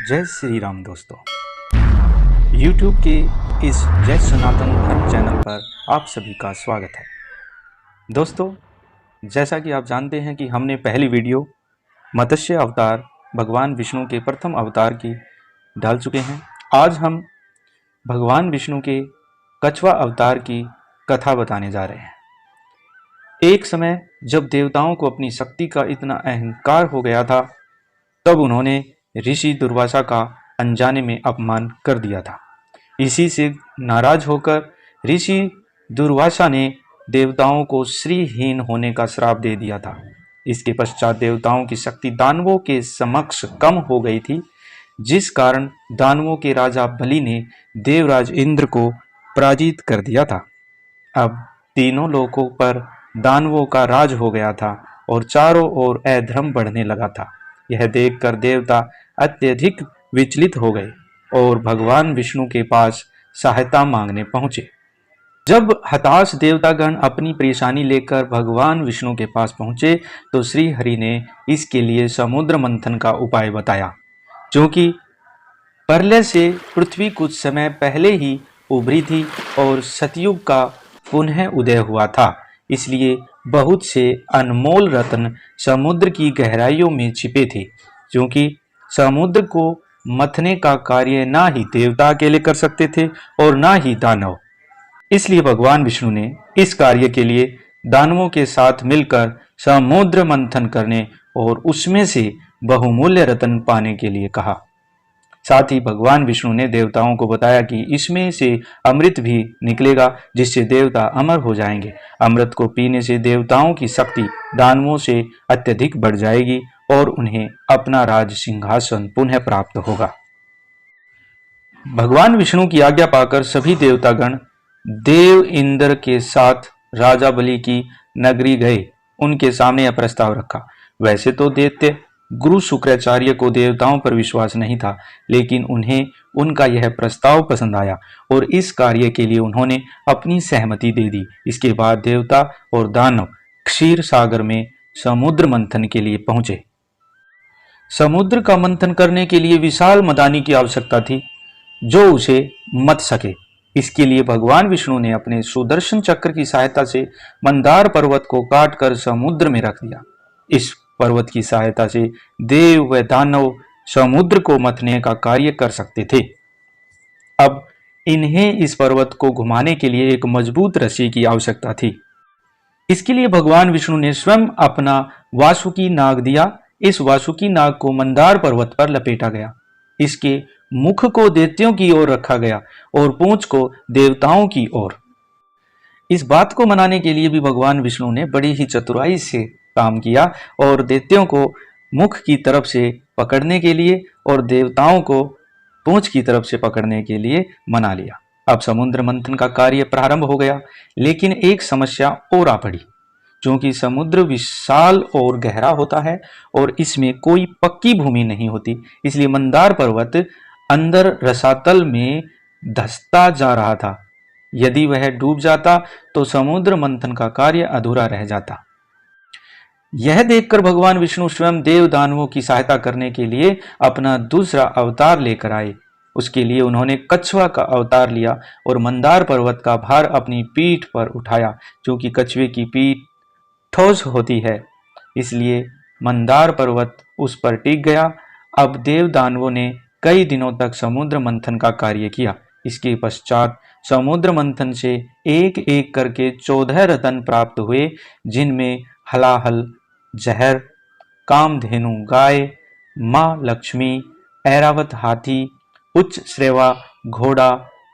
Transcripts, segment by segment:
जय श्री राम दोस्तों। YouTube के इस जय सनातन धर्म चैनल पर आप सभी का स्वागत है। दोस्तों, जैसा कि आप जानते हैं कि हमने पहली वीडियो मत्स्य अवतार भगवान विष्णु के प्रथम अवतार की डाल चुके हैं। आज हम भगवान विष्णु के कछवा अवतार की कथा बताने जा रहे हैं। एक समय जब देवताओं को अपनी शक्ति का इतना अहंकार हो गया था, तब उन्होंने ऋषि दुर्वासा का अनजाने में अपमान कर दिया था। इसी से नाराज होकर ऋषि दुर्वासा ने देवताओं को श्रीहीन होने का श्राप दे दिया था। इसके पश्चात देवताओं की शक्ति दानवों के समक्ष कम हो गई थी, जिस कारण दानवों के राजा बलि ने देवराज इंद्र को पराजित कर दिया था। अब तीनों लोकों पर दानवों का राज हो गया था और चारों ओर अधर्म बढ़ने लगा था। यह देखकर देवता अत्यधिक विचलित हो गए और भगवान विष्णु के पास सहायता मांगने पहुंचे। जब हताश देवतागण अपनी परेशानी लेकर भगवान विष्णु के पास पहुंचे, तो श्री हरि ने इसके लिए समुद्र मंथन का उपाय बताया। क्योंकि प्रलय से पृथ्वी कुछ समय पहले ही उभरी थी और सतयुग का पुनः उदय हुआ था, इसलिए बहुत से अनमोल रत्न समुद्र की गहराइयों में छिपे थे। क्योंकि समुद्र को मथने का कार्य ना ही देवता अकेले कर सकते थे और ना ही दानव, इसलिए भगवान विष्णु ने इस कार्य के लिए दानवों के साथ मिलकर समुद्र मंथन करने और उसमें से बहुमूल्य रत्न पाने के लिए कहा। साथ ही भगवान विष्णु ने देवताओं को बताया कि इसमें से अमृत भी निकलेगा, जिससे देवता अमर हो जाएंगे। अमृत को पीने से देवताओं की शक्ति दानवों से अत्यधिक बढ़ जाएगी और उन्हें अपना राज सिंहासन पुनः प्राप्त होगा। भगवान विष्णु की आज्ञा पाकर सभी देवतागण देव इंद्र के साथ राजा बलि की नगरी गए। उनके सामने यह प्रस्ताव रखा। वैसे तो दैत्य गुरु शुक्राचार्य को देवताओं पर विश्वास नहीं था, लेकिन उन्हें उनका यह प्रस्ताव पसंद आया और इस कार्य के लिए उन्होंने अपनी सहमति दे दी। इसके बाद देवता और दानव क्षीर सागर में समुद्र मंथन के लिए पहुंचे। समुद्र का मंथन करने के लिए विशाल मदानी की आवश्यकता थी, जो उसे मथ सके। इसके लिए भगवान विष्णु ने अपने सुदर्शन चक्र की सहायता से मंदार पर्वत को काटकर समुद्र में रख दिया। इस पर्वत की सहायता से देव व दानव समुद्र को मथने का कार्य कर सकते थे। अब इन्हें इस पर्वत को घुमाने के लिए एक मजबूत रस्सी की आवश्यकता थी। इसके लिए भगवान विष्णु ने स्वयं अपना वासुकी नाग दिया। इस वासुकी नाग को मंदार पर्वत पर लपेटा गया। इसके मुख को दैत्यों की ओर रखा गया और पूंछ को देवताओं की ओर। इस बात को मनाने के लिए भी भगवान विष्णु ने बड़ी ही चतुराई से काम किया और दैत्यों को मुख की तरफ से पकड़ने के लिए और देवताओं को पूंछ की तरफ से पकड़ने के लिए मना लिया। अब समुद्र मंथन का कार्य प्रारंभ हो गया, लेकिन एक समस्या और आ पड़ी। क्योंकि समुद्र विशाल और गहरा होता है और इसमें कोई पक्की भूमि नहीं होती, इसलिए मंदार पर्वत अंदर रसातल में धंसता जा रहा था। यदि वह डूब जाता तो समुद्र मंथन का कार्य अधूरा रह जाता। यह देखकर भगवान विष्णु स्वयं देव दानवों की सहायता करने के लिए अपना दूसरा अवतार लेकर आए। उसके लिए उन्होंने कछवा का अवतार लिया और मंदार पर्वत का भार अपनी पीठ पर उठाया। क्योंकि कछुए की पीठ ठोस होती है, इसलिए मंदार पर्वत उस पर टिक गया। अब देव दानवों ने कई दिनों तक समुद्र मंथन का कार्य किया। इसके पश्चात समुद्र मंथन से एक एक करके 14 रत्न प्राप्त हुए, जिनमें हलाहल, जहर, कामधेनु गाय, माँ लक्ष्मी, ऐरावत हाथी, उच्च श्रेवा घोड़ा,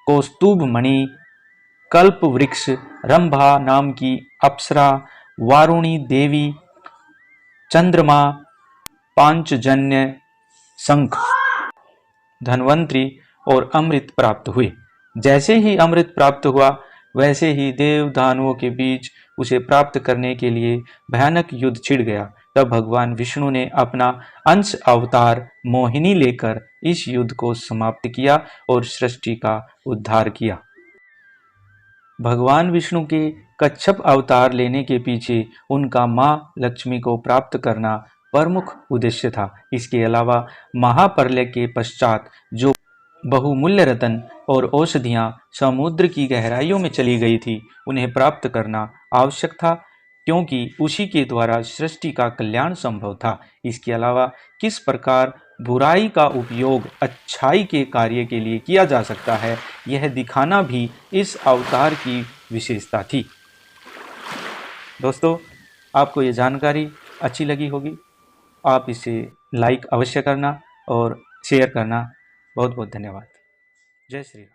कौस्तुभ मणि, कल्प वृक्ष, रंभा नाम की अप्सरा, वारुणी देवी, चंद्रमा, पांचजन्य, शंख, धन्वंतरी और अमृत प्राप्त हुए। जैसे ही अमृत प्राप्त हुआ, वैसे ही देव दानवों के बीच उसे प्राप्त करने के लिए भयानक युद्ध छिड़ गया। तब भगवान विष्णु ने अपना अंश अवतार मोहिनी लेकर इस युद्ध को समाप्त किया और सृष्टि का उद्धार किया। भगवान विष्णु के कच्छप अवतार लेने के पीछे उनका मां लक्ष्मी को प्राप्त करना प्रमुख उद्देश्य था। इसके अलावा महाप्रलय के पश्चात जो बहुमूल्य रत्न और औषधियां समुद्र की गहराइयों में चली गई थी, उन्हें प्राप्त करना आवश्यक था, क्योंकि उसी के द्वारा सृष्टि का कल्याण संभव था। इसके अलावा किस प्रकार बुराई का उपयोग अच्छाई के कार्य के लिए किया जा सकता है, यह दिखाना भी इस अवतार की विशेषता थी। दोस्तों, आपको ये जानकारी अच्छी लगी होगी, आप इसे लाइक अवश्य करना और शेयर करना। बहुत बहुत धन्यवाद। जय श्री राम।